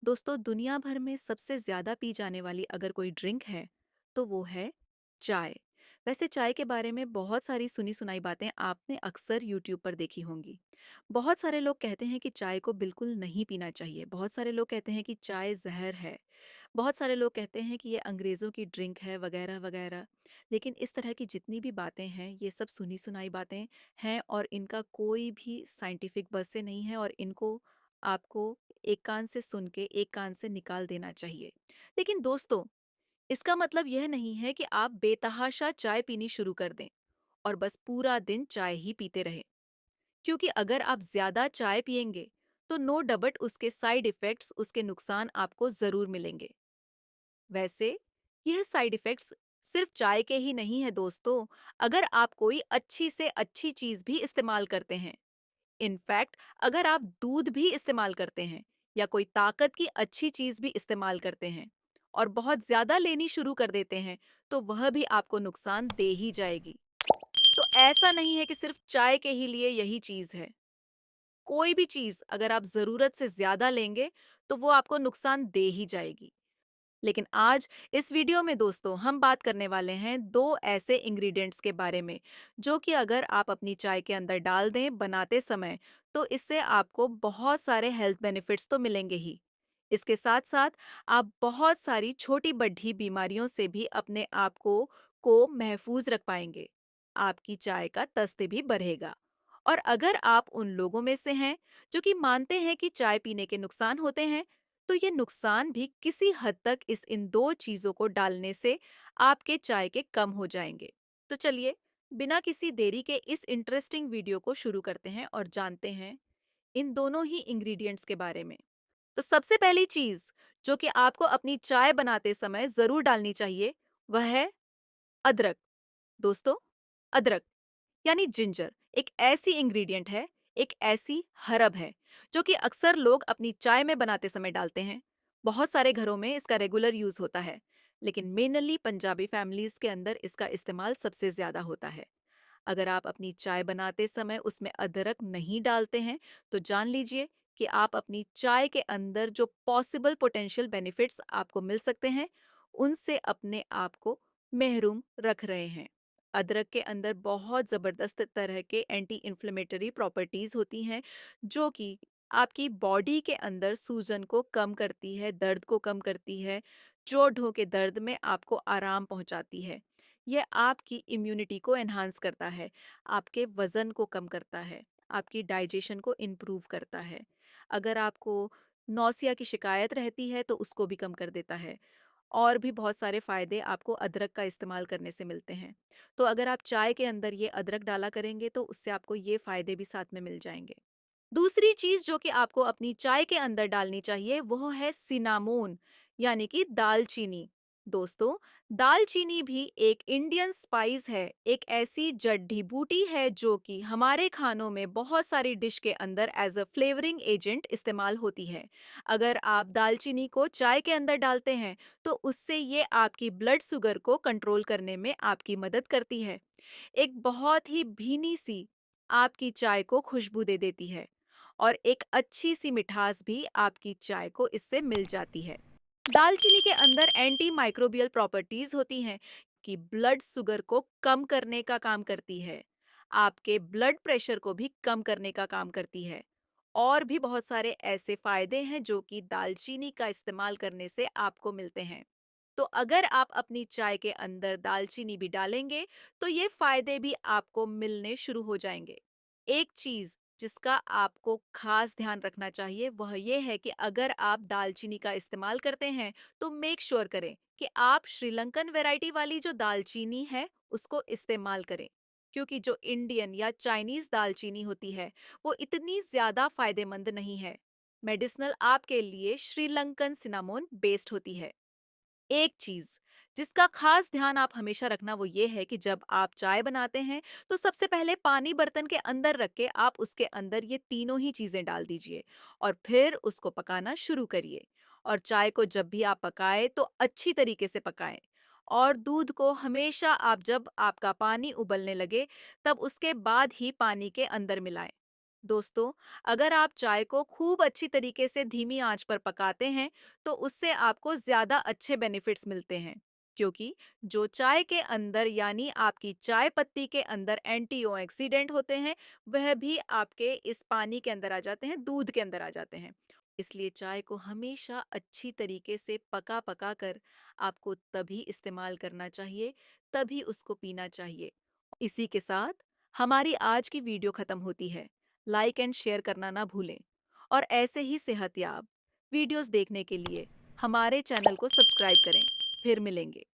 दोस्तों दुनिया भर में सबसे ज़्यादा पी जाने वाली अगर कोई ड्रिंक है तो वो है चाय। वैसे चाय के बारे में बहुत सारी सुनी सुनाई बातें आपने अक्सर यूट्यूब पर देखी होंगी। बहुत सारे लोग कहते हैं कि चाय को बिल्कुल नहीं पीना चाहिए, बहुत सारे लोग कहते हैं कि चाय जहर है, बहुत सारे लोग कहते हैं कि ये अंग्रेज़ों की ड्रिंक है वगैरह वगैरह। लेकिन इस तरह की जितनी भी बातें हैं ये सब सुनी सुनाई बातें हैं और इनका कोई भी साइंटिफिक बेस से नहीं है और इनको आपको एक कान से सुन के एक कान से निकाल देना चाहिए। लेकिन दोस्तों, इसका मतलब यह नहीं है कि आप बेतहाशा चाय पीनी शुरू कर दें और बस पूरा दिन चाय ही पीते रहें। क्योंकि अगर आप ज़्यादा चाय पिएंगे, तो नो डबट उसके साइड इफ़ेक्ट्स, उसके नुकसान आपको ज़रूर मिलेंगे। वैसे, यह साइड इफ़ेक्ट्स सिर्फ चाय के ही नहीं है दोस्तों, अगर आप कोई अच्छी से अच्छी चीज़ भी इस्तेमाल करते हैं। इनफैक्ट अगर आप दूध भी इस्तेमाल करते हैं या कोई ताकत की अच्छी चीज भी इस्तेमाल करते हैं और बहुत ज्यादा लेनी शुरू कर देते हैं तो वह भी आपको नुकसान दे ही जाएगी। तो ऐसा नहीं है कि सिर्फ चाय के ही लिए यही चीज है। कोई भी चीज अगर आप जरूरत से ज्यादा लेंगे तो वो आपको नुकसान दे ही जाएगी। लेकिन आज इस वीडियो में दोस्तों हम बात करने वाले हैं दो ऐसे इंग्रेडिएंट्स के बारे में जो कि अगर आप अपनी चाय के अंदर डाल दें बनाते समय तो इससे आपको बहुत सारे हेल्थ बेनिफिट्स तो मिलेंगे ही। इसके साथ साथ आप बहुत सारी छोटी बड़ी बीमारियों से भी अपने आप को महफूज रख पाएंगे। आपकी चाय का तस्ते भी बढ़ेगा। और अगर आप उन लोगों में से हैं जो कि मानते हैं कि चाय पीने के नुकसान होते हैं, तो ये नुकसान भी किसी हद तक इस इन दो चीजों को डालने से आपके चाय के कम हो जाएंगे। तो चलिए, बिना किसी देरी के इस इंटरेस्टिंग वीडियो को शुरू करते हैं और जानते हैं इन दोनों ही इंग्रेडिएंट्स के बारे में। तो सबसे पहली चीज जो कि आपको अपनी चाय बनाते समय जरूर डालनी चाहिए वह है अदरक। दोस्तों, अदरक यानी जिंजर एक ऐसी इंग्रेडिएंट है, एक ऐसी हर्ब है जो कि अक्सर लोग अपनी चाय में बनाते समय डालते हैं। बहुत सारे घरों में इसका रेगुलर यूज होता है, लेकिन मेनली पंजाबी फैमिलीज के अंदर इसका इस्तेमाल सबसे ज्यादा होता है। अगर आप अपनी चाय बनाते समय उसमें अदरक नहीं डालते हैं तो जान लीजिए कि आप अपनी चाय के अंदर जो पॉसिबल पोटेंशियल बेनिफिट्स आपको मिल सकते हैं उनसे अपने आप को महरूम रख रहे हैं। अदरक के अंदर बहुत ज़बरदस्त तरह के एंटी इन्फ्लेमेटरी प्रॉपर्टीज़ होती हैं जो कि आपकी बॉडी के अंदर सूजन को कम करती है, दर्द को कम करती है, जोड़ों के दर्द में आपको आराम पहुंचाती है। यह आपकी इम्यूनिटी को एनहांस करता है, आपके वज़न को कम करता है, आपकी डाइजेशन को इम्प्रूव करता है। अगर आपको नौसिया की शिकायत रहती है तो उसको भी कम कर देता है। और भी बहुत सारे फ़ायदे आपको अदरक का इस्तेमाल करने से मिलते हैं। तो अगर आप चाय के अंदर ये अदरक डाला करेंगे तो उससे आपको ये फ़ायदे भी साथ में मिल जाएँगे। दूसरी चीज़ जो कि आपको अपनी चाय के अंदर डालनी चाहिए वो है सिनामोन यानी कि दालचीनी। दोस्तों, दालचीनी भी एक इंडियन स्पाइस है, एक ऐसी जड़ी बूटी है जो कि हमारे खानों में बहुत सारी डिश के अंदर एज अ फ्लेवरिंग एजेंट इस्तेमाल होती है। अगर आप दालचीनी को चाय के अंदर डालते हैं तो उससे ये आपकी ब्लड शुगर को कंट्रोल करने में आपकी मदद करती है। एक बहुत ही भीनी सी आपकी चाय को खुशबू दे देती है और एक अच्छी सी मिठास भी आपकी चाय को इससे मिल जाती है। दालचीनी के अंदर एंटी माइक्रोबियल प्रॉपर्टीज होती हैं कि ब्लड शुगर को कम करने का काम करती है, आपके ब्लड प्रेशर को भी कम करने का काम करती है। और भी बहुत सारे ऐसे फायदे हैं जो कि दालचीनी का इस्तेमाल करने से आपको मिलते हैं। तो अगर आप अपनी चाय के अंदर दालचीनी भी डालेंगे तो ये फायदे भी आपको मिलने शुरू हो जाएंगे। एक चीज जिसका आपको खास ध्यान रखना चाहिए वह ये है कि अगर आप दालचीनी का इस्तेमाल करते हैं तो मेक श्योर करें कि आप श्रीलंकन वैरायटी वाली जो दालचीनी है उसको इस्तेमाल करें। क्योंकि जो इंडियन या चाइनीज दालचीनी होती है वो इतनी ज्यादा फायदेमंद नहीं है। मेडिसिनल आपके लिए श्रीलंकन सिनामोन बेस्ड होती है। एक चीज जिसका खास ध्यान आप हमेशा रखना वो ये है कि जब आप चाय बनाते हैं तो सबसे पहले पानी बर्तन के अंदर रख के आप उसके अंदर ये तीनों ही चीजें डाल दीजिए और फिर उसको पकाना शुरू करिए। और चाय को जब भी आप पकाएं तो अच्छी तरीके से पकाएं। और दूध को हमेशा आप जब आपका पानी उबलने लगे तब उसके बाद ही पानी के अंदर मिलाएं। दोस्तों, अगर आप चाय को खूब अच्छी तरीके से धीमी आंच पर पकाते हैं, तो उससे आपको ज्यादा अच्छे बेनिफिट्स मिलते हैं। क्योंकि जो चाय के अंदर यानी आपकी चाय पत्ती के अंदर एंटीऑक्सीडेंट होते हैं, वह भी आपके इस पानी के अंदर आ जाते हैं, दूध के अंदर आ जाते हैं। इसलिए चाय को हमेशा अच्छी तरीके से पका पका कर आपको तभी इस्तेमाल करना चाहिए, तभी उसको पीना चाहिए। इसी के साथ हमारी आज की वीडियो खत्म होती है। लाइक एंड शेयर करना ना भूलें। और ऐसे ही सेहतयाब वीडियोस देखने के लिए हमारे चैनल को सब्सक्राइब करें। फिर मिलेंगे।